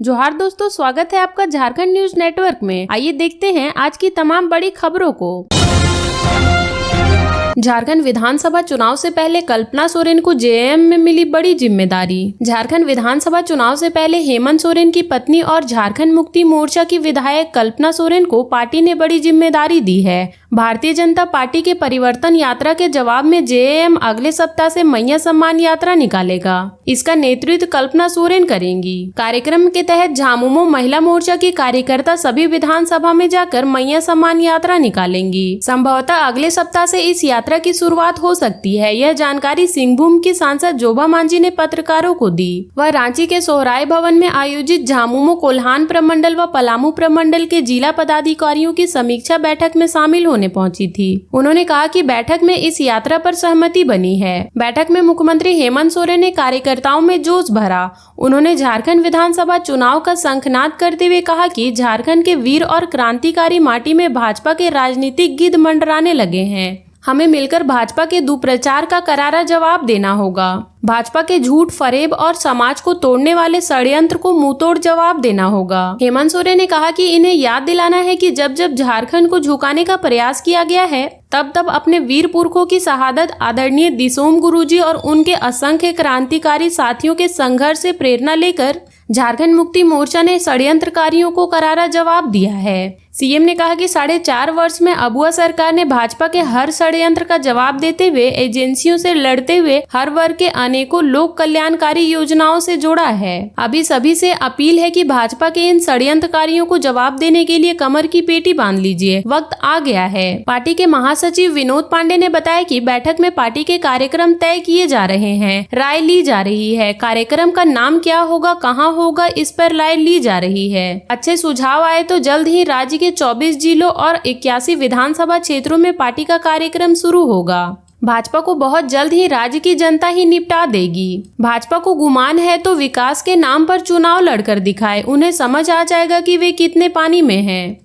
जोहार दोस्तों, स्वागत है आपका झारखंड न्यूज नेटवर्क में। आइए देखते हैं आज की तमाम बड़ी खबरों को। झारखंड विधानसभा चुनाव से पहले कल्पना सोरेन को जेएम में मिली बड़ी जिम्मेदारी। झारखंड विधानसभा चुनाव से पहले हेमंत सोरेन की पत्नी और झारखंड मुक्ति मोर्चा की विधायक कल्पना सोरेन को पार्टी ने बड़ी जिम्मेदारी दी है। भारतीय जनता पार्टी के परिवर्तन यात्रा के जवाब में जेएम अगले सप्ताह से मैया सम्मान यात्रा निकालेगा। इसका नेतृत्व कल्पना सोरेन करेंगी। कार्यक्रम के तहत झामुमो महिला मोर्चा की कार्यकर्ता सभी विधानसभा में जाकर मैया सम्मान यात्रा निकालेंगी। संभवतः अगले सप्ताह से इस यात्रा की शुरुआत हो सकती है। यह जानकारी सिंहभूम की सांसद जोबा मांझी ने पत्रकारों को दी। वह रांची के सोहराय भवन में आयोजित झामुमो कोल्हान प्रमंडल व पलामू प्रमंडल के जिला पदाधिकारियों की समीक्षा बैठक में शामिल होने पहुंची थी। उन्होंने कहा कि बैठक में इस यात्रा पर सहमति बनी है। बैठक में मुख्यमंत्री हेमंत सोरेन ने कार्यकर्ताओं में जोश भरा। उन्होंने झारखंड विधानसभा चुनाव का शंखनाद करते हुए कहा कि झारखंड के वीर और क्रांतिकारी माटी में भाजपा के राजनीतिक गिद्ध मंडराने लगे हैं। हमें मिलकर भाजपा के दुष्प्रचार का करारा जवाब देना होगा। भाजपा के झूठ, फरेब और समाज को तोड़ने वाले षड्यंत्र को मुंहतोड़ जवाब देना होगा। हेमंत सोरेन ने कहा कि इन्हें याद दिलाना है कि जब जब झारखंड को झुकाने का प्रयास किया गया है तब तब अपने वीर पुरखों की शहादत, आदरणीय दिसोम गुरुजी और उनके असंख्य क्रांतिकारी साथियों के संघर्ष से प्रेरणा लेकर झारखंड मुक्ति मोर्चा ने षड्यंत्रकारियों को करारा जवाब दिया है। सीएम ने कहा कि 4.5 वर्ष में अबुआ सरकार ने भाजपा के हर षड्यंत्र का जवाब देते हुए, एजेंसियों से लड़ते हुए हर वर्ग के अनेकों लोक कल्याणकारी योजनाओं से जोड़ा है। अभी सभी से अपील है कि भाजपा के इन षड्यंत्रकारियों को जवाब देने के लिए कमर की पेटी बांध लीजिए, वक्त आ गया है। पार्टी के महासचिव विनोद पांडे ने बताया कि बैठक में पार्टी के कार्यक्रम तय किए जा रहे हैं, राय ली जा रही है। कार्यक्रम का नाम क्या होगा, कहाँ होगा, इस पर राय ली जा रही है। अच्छे सुझाव आए तो जल्द ही राज्य के 24 जिलों और 81 विधानसभा क्षेत्रों में पार्टी का कार्यक्रम शुरू होगा। भाजपा को बहुत जल्द ही राज्य की जनता ही निपटा देगी। भाजपा को गुमान है तो विकास के नाम पर चुनाव लड़कर दिखाए, उन्हें समझ आ जाएगा कि वे कितने पानी में हैं।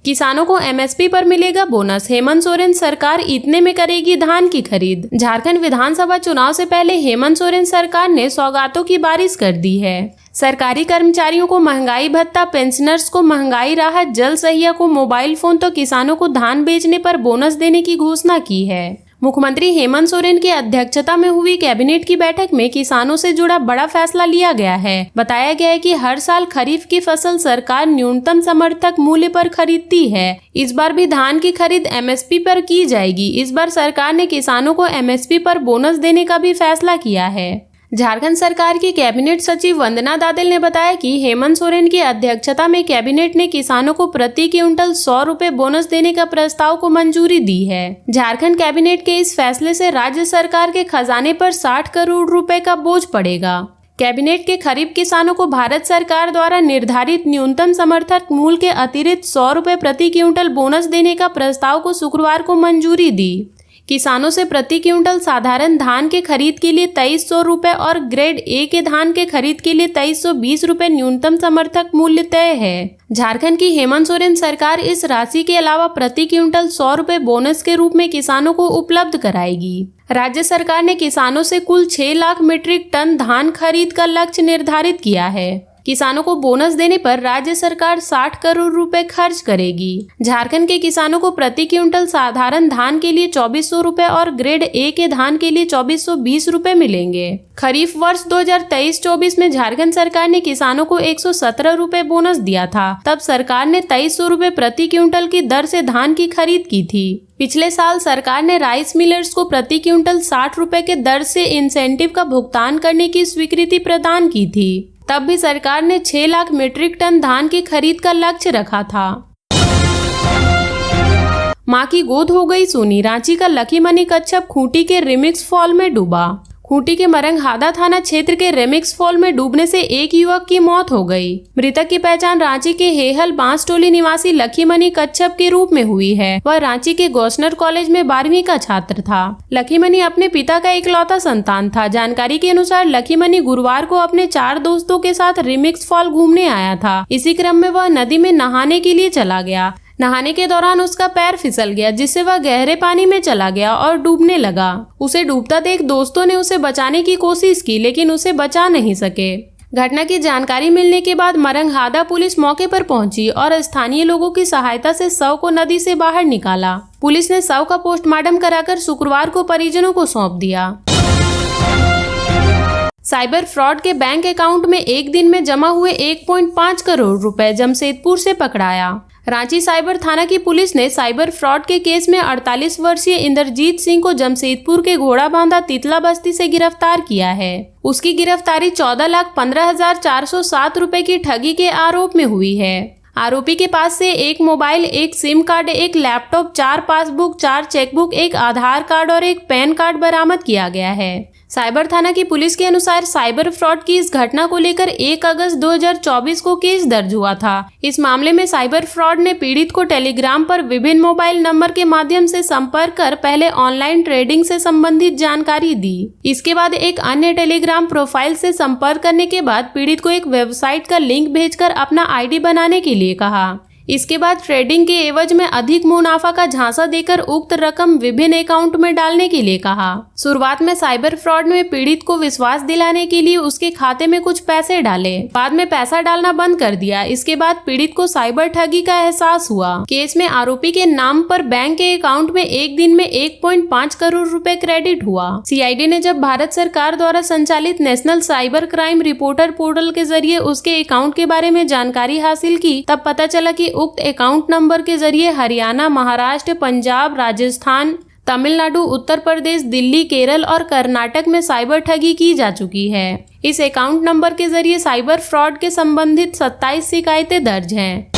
किसानों को एमएसपी पर मिलेगा बोनस, हेमंत सोरेन सरकार इतने में करेगी धान की खरीद। झारखंड विधानसभा चुनाव से पहले हेमंत सोरेन सरकार ने सौगातों की बारिश कर दी है। सरकारी कर्मचारियों को महंगाई भत्ता, पेंशनर्स को महंगाई राहत, जल सहिया को मोबाइल फोन तो किसानों को धान बेचने पर बोनस देने की घोषणा की है। मुख्यमंत्री हेमंत सोरेन की अध्यक्षता में हुई कैबिनेट की बैठक में किसानों से जुड़ा बड़ा फैसला लिया गया है। बताया गया है कि हर साल खरीफ की फसल सरकार न्यूनतम समर्थक मूल्य पर खरीदती है। इस बार भी धान की खरीद एमएसपी पर की जाएगी। इस बार सरकार ने किसानों को एमएसपी पर बोनस देने का भी फैसला किया है। झारखंड सरकार की कैबिनेट सचिव वंदना दादेल ने बताया कि हेमंत सोरेन की अध्यक्षता में कैबिनेट ने किसानों को प्रति क्विंटल 100 रुपए बोनस देने का प्रस्ताव को मंजूरी दी है। झारखंड कैबिनेट के इस फैसले से राज्य सरकार के खजाने पर 60 करोड़ रुपए का बोझ पड़ेगा। कैबिनेट के खरीफ किसानों को भारत सरकार द्वारा निर्धारित न्यूनतम समर्थक मूल्य के अतिरिक्त 100 रुपए प्रति क्विंटल बोनस देने का प्रस्ताव को शुक्रवार को मंजूरी दी। किसानों से प्रति क्विंटल साधारण धान के खरीद के लिए 2300 रुपए और ग्रेड ए के धान के खरीद के लिए 2320 रुपए न्यूनतम समर्थक मूल्य तय है। झारखंड की हेमंत सोरेन सरकार इस राशि के अलावा प्रति क्विंटल 100 रुपए बोनस के रूप में किसानों को उपलब्ध कराएगी। राज्य सरकार ने किसानों से कुल 6 लाख मीट्रिक टन धान खरीद का लक्ष्य निर्धारित किया है। किसानों को बोनस देने पर राज्य सरकार 60 करोड़ रुपए खर्च करेगी। झारखंड के किसानों को प्रति क्विंटल साधारण धान के लिए 2400 रुपए और ग्रेड ए के धान के लिए 2420 रुपए मिलेंगे। खरीफ वर्ष 2023-24 में झारखंड सरकार ने किसानों को 117 रुपए बोनस दिया था। तब सरकार ने 2300 रुपए प्रति क्विंटल की दर से धान की खरीद की थी। पिछले साल सरकार ने राइस मिलर्स को प्रति क्विंटल 60 रुपए के दर से इंसेंटिव का भुगतान करने की स्वीकृति प्रदान की थी। तब भी सरकार ने 6 लाख मीट्रिक टन धान की खरीद का लक्ष्य रखा था। मां की गोद हो गई सोनी, रांची का लकी मनी कच्छप खूंटी के रिमिक्स फॉल में डूबा। खूंटी के मरंगहादा थाना क्षेत्र के रेमिक्स फॉल में डूबने से एक युवक की मौत हो गई। मृतक की पहचान रांची के हेहल बांसटोली निवासी लकी मनी कच्छप के रूप में हुई है। वह रांची के गौसनर कॉलेज में 12वीं का छात्र था। लकी मनी अपने पिता का इकलौता संतान था। जानकारी के अनुसार लकी मनी गुरुवार को अपने 4 दोस्तों के साथ रिमिक्स फॉल घूमने आया था। इसी क्रम में वह नदी में नहाने के लिए चला गया। नहाने के दौरान उसका पैर फिसल गया, जिससे वह गहरे पानी में चला गया और डूबने लगा। उसे डूबता देख दोस्तों ने उसे बचाने की कोशिश की, लेकिन उसे बचा नहीं सके। घटना की जानकारी मिलने के बाद मरंगहादा पुलिस मौके पर पहुंची और स्थानीय लोगों की सहायता से शव को नदी से बाहर निकाला। पुलिस ने शव का पोस्टमार्टम कराकर शुक्रवार को परिजनों को सौंप दिया। साइबर फ्रॉड के बैंक अकाउंट में एक दिन में जमा हुए 1.5 करोड़ रुपए जमशेदपुर से पकड़ाया। रांची साइबर थाना की पुलिस ने साइबर फ्रॉड के केस में 48 वर्षीय इंद्रजीत सिंह को जमशेदपुर के घोड़ा बांधा तितला बस्ती से गिरफ्तार किया है। उसकी गिरफ्तारी 14,15,407 रुपए की ठगी के आरोप में हुई है। आरोपी के पास से एक मोबाइल, एक सिम कार्ड, एक लैपटॉप, 4 पासबुक, 4 चेकबुक, एक आधार कार्ड और एक पैन कार्ड बरामद किया गया है। साइबर थाना की पुलिस के अनुसार साइबर फ्रॉड की इस घटना को लेकर 1 अगस्त 2024 को केस दर्ज हुआ था। इस मामले में साइबर फ्रॉड ने पीड़ित को टेलीग्राम पर विभिन्न मोबाइल नंबर के माध्यम से संपर्क कर पहले ऑनलाइन ट्रेडिंग से संबंधित जानकारी दी। इसके बाद एक अन्य टेलीग्राम प्रोफाइल से संपर्क करने के बाद पीड़ित को एक वेबसाइट का लिंक भेजकर अपना आईडी बनाने के लिए कहा। इसके बाद ट्रेडिंग के एवज में अधिक मुनाफा का झांसा देकर उक्त रकम विभिन्न अकाउंट में डालने के लिए कहा। शुरुआत में साइबर फ्रॉड में पीड़ित को विश्वास दिलाने के लिए उसके खाते में कुछ पैसे डाले, बाद में पैसा डालना बंद कर दिया। इसके बाद पीड़ित को साइबर ठगी का एहसास हुआ। केस में आरोपी के नाम पर बैंक के अकाउंट में एक दिन में 1.5 करोड़ रुपए क्रेडिट हुआ। सीआईडी ने जब भारत सरकार द्वारा संचालित national cyber crime reporter portal के जरिए उसके अकाउंट के बारे में जानकारी हासिल की, तब पता चला कि उक्त अकाउंट नंबर के जरिए हरियाणा, महाराष्ट्र, पंजाब, राजस्थान, तमिलनाडु, उत्तर प्रदेश, दिल्ली, केरल और कर्नाटक में साइबर ठगी की जा चुकी है। इस अकाउंट नंबर के जरिए साइबर फ्रॉड के संबंधित 27 शिकायतें दर्ज हैं।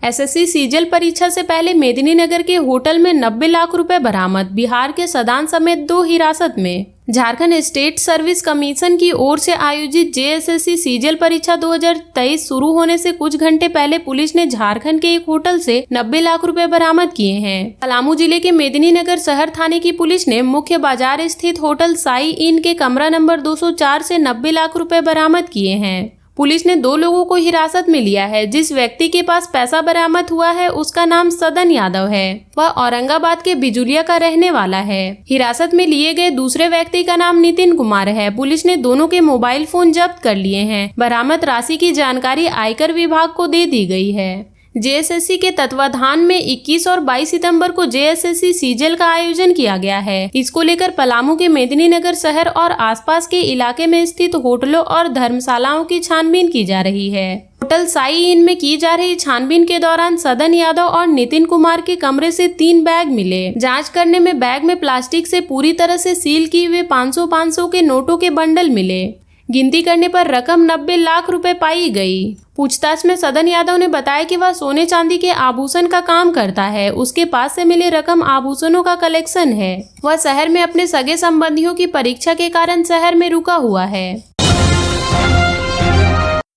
एसएससी सीजल परीक्षा से पहले मेदिनीनगर के होटल में 90 लाख रुपए बरामद। बिहार के सदान समेत 2 हिरासत में। झारखंड स्टेट सर्विस कमीशन की ओर से आयोजित जेएसएससी सीजल परीक्षा 2023 शुरू होने से कुछ घंटे पहले पुलिस ने झारखंड के एक होटल से 90 लाख रुपए बरामद किए हैं। पलामू जिले के मेदिनीनगर शहर थाने की पुलिस ने मुख्य बाजार स्थित होटल साई इन के कमरा नंबर 204 से 90 लाख रुपए बरामद किए हैं। पुलिस ने 2 लोगों को हिरासत में लिया है। जिस व्यक्ति के पास पैसा बरामद हुआ है उसका नाम सदन यादव है। वह औरंगाबाद के बिजुलिया का रहने वाला है। हिरासत में लिए गए दूसरे व्यक्ति का नाम नितिन कुमार है। पुलिस ने दोनों के मोबाइल फोन जब्त कर लिए हैं। बरामद राशि की जानकारी आयकर विभाग को दे दी गई है। जेएसएससी के तत्वाधान में 21 और 22 सितंबर को जेएसएससी सीजल का आयोजन किया गया है। इसको लेकर पलामू के मेदिनीनगर शहर और आसपास के इलाके में स्थित होटलों और धर्मशालाओं की छानबीन की जा रही है। होटल साई इन में की जा रही छानबीन के दौरान सदन यादव और नितिन कुमार के कमरे से 3 बैग मिले। जांच करने में बैग में प्लास्टिक से पूरी तरह से सील किए हुए 500 के नोटों के बंडल मिले। गिनती करने पर रकम 90 लाख रुपए पाई गई। पूछताछ में सदन यादव ने बताया कि वह सोने चांदी के आभूषण का काम करता है। उसके पास से मिले रकम आभूषणों का कलेक्शन है। वह शहर में अपने सगे संबंधियों की परीक्षा के कारण शहर में रुका हुआ है।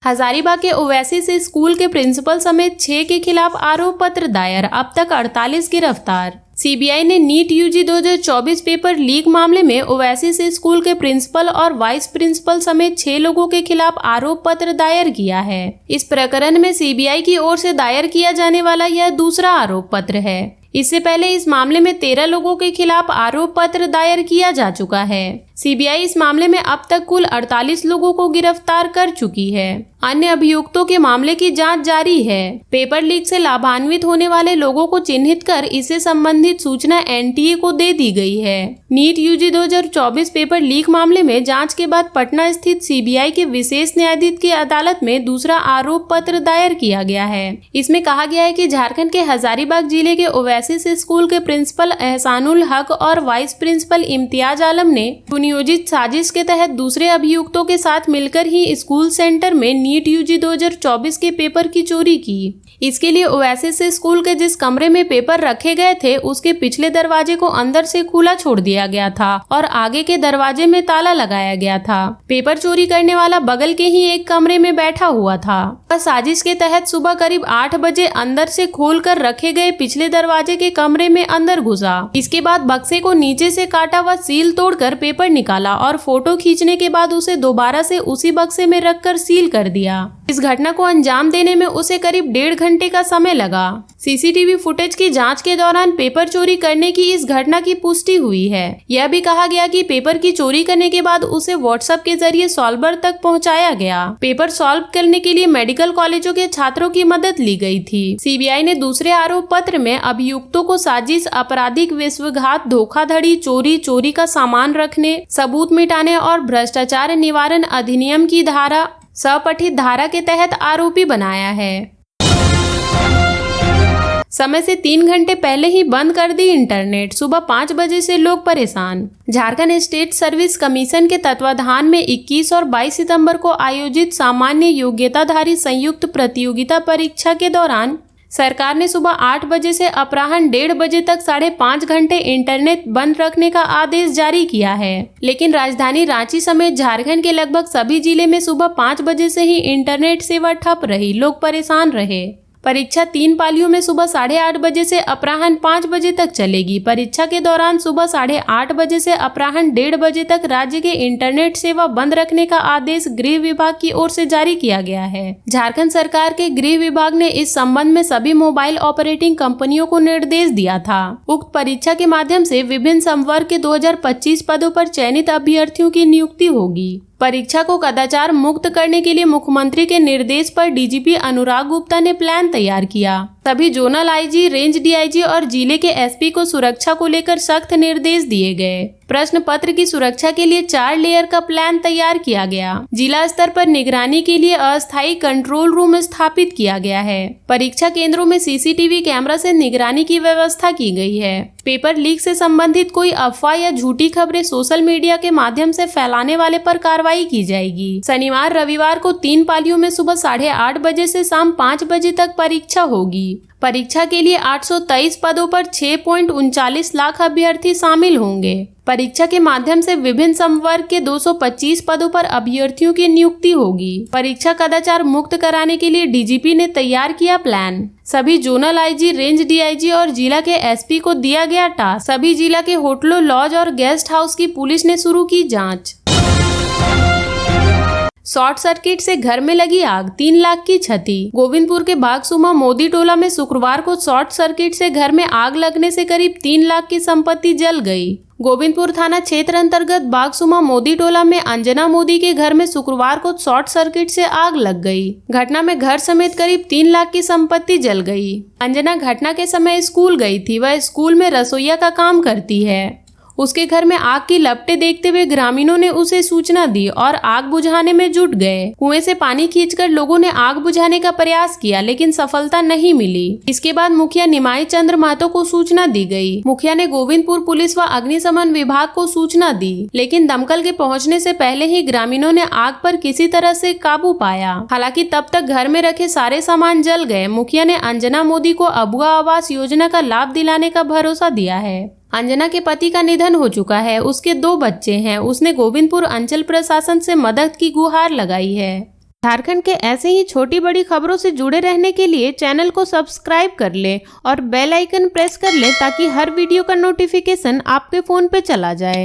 हजारीबाग के ओवैसी स्कूल के प्रिंसिपल समेत 6 के खिलाफ आरोप पत्र दायर। अब तक 48 गिरफ्तार। सीबीआई ने नीट यूजी 2024 पेपर लीक मामले में ओवैसी स्कूल के प्रिंसिपल और वाइस प्रिंसिपल समेत 6 लोगों के खिलाफ आरोप पत्र दायर किया है। इस प्रकरण में सीबीआई की ओर से दायर किया जाने वाला यह दूसरा आरोप पत्र है। इससे पहले इस मामले में 13 लोगों के खिलाफ आरोप पत्र दायर किया जा चुका है। सीबीआई इस मामले में अब तक कुल 48 लोगों को गिरफ्तार कर चुकी है। अन्य अभियुक्तों के मामले की जांच जारी है। पेपर लीक से लाभान्वित होने वाले लोगों को चिन्हित कर इससे संबंधित सूचना एनटीए को दे दी गई है। नीट यूजी 2024 पेपर लीक मामले में जांच के बाद पटना स्थित सीबीआई के विशेष न्यायाधीश की अदालत में दूसरा आरोप पत्र दायर किया गया है। इसमें कहा गया है कि झारखंड के हजारीबाग जिले के ओवैसी स्कूल के प्रिंसिपल एहसानुल हक और वाइस प्रिंसिपल इम्तियाज आलम ने नियोजित साजिश के तहत दूसरे अभियुक्तों के साथ मिलकर ही स्कूल सेंटर में नीट यूजी 2024 के पेपर की चोरी की। इसके लिए ओवैसी स्कूल के जिस कमरे में पेपर रखे गए थे उसके पिछले दरवाजे को अंदर से खुला छोड़ दिया गया था और आगे के दरवाजे में ताला लगाया गया था। पेपर चोरी करने वाला बगल के ही एक कमरे में बैठा हुआ था। साजिश के तहत सुबह करीब 8 बजे अंदर से खोलकर रखे गए पिछले दरवाजे के कमरे में अंदर घुसा। इसके बाद बक्से को नीचे से काटा व सील तोड़कर पेपर निकाला और फोटो खींचने के बाद उसे दोबारा से उसी बक्से में रखकर सील कर दिया। इस घटना को अंजाम देने में उसे करीब 1.5 घंटे का समय लगा। सीसीटीवी फुटेज की जांच के दौरान पेपर चोरी करने की इस घटना की पुष्टि हुई है। यह भी कहा गया कि पेपर की चोरी करने के बाद उसे व्हाट्सएप के जरिए सॉल्वर तक पहुंचाया गया। पेपर सॉल्व करने के लिए मेडिकल कॉलेजों के छात्रों की मदद ली गई थी। सीबीआई ने दूसरे आरोप पत्र में अभियुक्तों को साजिश, आपराधिक विश्वासघात, धोखाधड़ी, चोरी का सामान रखने, सबूत मिटाने और भ्रष्टाचार निवारण अधिनियम की धारा सपठित धारा के तहत आरोपी बनाया है। समय से 3 घंटे पहले ही बंद कर दी इंटरनेट, सुबह 5 बजे से लोग परेशान। झारखंड स्टेट सर्विस कमीशन के तत्वाधान में 21 और 22 सितंबर को आयोजित सामान्य योग्यताधारी संयुक्त प्रतियोगिता परीक्षा के दौरान सरकार ने सुबह 8 बजे से अपराह्न 1:30 बजे तक 5.5 घंटे इंटरनेट बंद रखने का आदेश जारी किया है। लेकिन राजधानी रांची समेत झारखंड के लगभग सभी जिले में सुबह 5 बजे से ही इंटरनेट सेवा ठप रही, लोग परेशान रहे। परीक्षा 3 पालियों में सुबह 8:30 बजे से अपराह्न 5 बजे तक चलेगी। परीक्षा के दौरान सुबह 8:30 बजे से अपराह्न 1:30 बजे तक राज्य के इंटरनेट सेवा बंद रखने का आदेश गृह विभाग की ओर से जारी किया गया है। झारखंड सरकार के गृह विभाग ने इस संबंध में सभी मोबाइल ऑपरेटिंग कंपनियों को निर्देश दिया था। उक्त परीक्षा के माध्यम से विभिन्न संवर्ग के 2025 पदों पर चयनित अभ्यर्थियों की नियुक्ति होगी। परीक्षा को कदाचार मुक्त करने के लिए मुख्यमंत्री के निर्देश पर डीजीपी अनुराग गुप्ता ने प्लान तैयार किया। सभी जोनल आईजी, रेंज डीआईजी और जिले के एसपी को सुरक्षा को लेकर सख्त निर्देश दिए गए। प्रश्न पत्र की सुरक्षा के लिए 4 लेयर का प्लान तैयार किया गया। जिला स्तर पर निगरानी के लिए अस्थायी कंट्रोल रूम स्थापित किया गया है। परीक्षा केंद्रों में सीसीटीवी कैमरा से निगरानी की व्यवस्था की गई है। पेपर लीक से संबंधित कोई अफवाह या झूठी खबरें सोशल मीडिया के माध्यम से फैलाने वाले पर कार्रवाई की जाएगी। शनिवार रविवार को 3 पालियों में सुबह 8:30 बजे से शाम 5 बजे तक परीक्षा होगी। परीक्षा के लिए 823 पदों पर 6.39 लाख अभ्यर्थी शामिल होंगे। परीक्षा के माध्यम से विभिन्न संवर्ग के 225 पदों पर अभ्यर्थियों की नियुक्ति होगी। परीक्षा कदाचार मुक्त कराने के लिए डीजीपी ने तैयार किया प्लान। सभी जोनल आईजी, रेंज डीआईजी और जिला के एसपी को दिया गया टास्क। सभी जिला के होटलों, लॉज और गेस्ट हाउस की पुलिस ने शुरू की जाँच। शॉर्ट सर्किट से घर में लगी आग, 3 लाख की क्षति। गोविंदपुर के बागसुमा मोदी टोला में शुक्रवार को शॉर्ट सर्किट से घर में आग लगने से करीब 3 लाख की संपत्ति जल गई। गोविंदपुर थाना क्षेत्र अंतर्गत बागसुमा मोदी टोला में अंजना मोदी के घर में शुक्रवार को शॉर्ट सर्किट से आग लग गई। घटना में घर समेत करीब 3 लाख की संपत्ति जल गई। अंजना घटना के समय स्कूल गई थी। वह स्कूल में रसोइया का काम करती है। उसके घर में आग की लपटें देखते हुए ग्रामीणों ने उसे सूचना दी और आग बुझाने में जुट गए। कुएं से पानी खींचकर लोगों ने आग बुझाने का प्रयास किया, लेकिन सफलता नहीं मिली। इसके बाद मुखिया निमाई चंद्र महतो को सूचना दी गई। मुखिया ने गोविंदपुर पुलिस व अग्निशमन विभाग को सूचना दी, लेकिन दमकल के पहुंचने से पहले ही ग्रामीणों ने आग पर किसी तरह से काबू पाया। हालांकि तब तक घर में रखे सारे सामान जल गए। मुखिया ने अंजना मोदी को अबुआ आवास योजना का लाभ दिलाने का भरोसा दिया है। अंजना के पति का निधन हो चुका है। उसके 2 बच्चे हैं। उसने गोविंदपुर अंचल प्रशासन से मदद की गुहार लगाई है। झारखंड के ऐसे ही छोटी बड़ी खबरों से जुड़े रहने के लिए चैनल को सब्सक्राइब कर लें और बेल आइकन प्रेस कर लें ताकि हर वीडियो का नोटिफिकेशन आपके फोन पे चला जाए।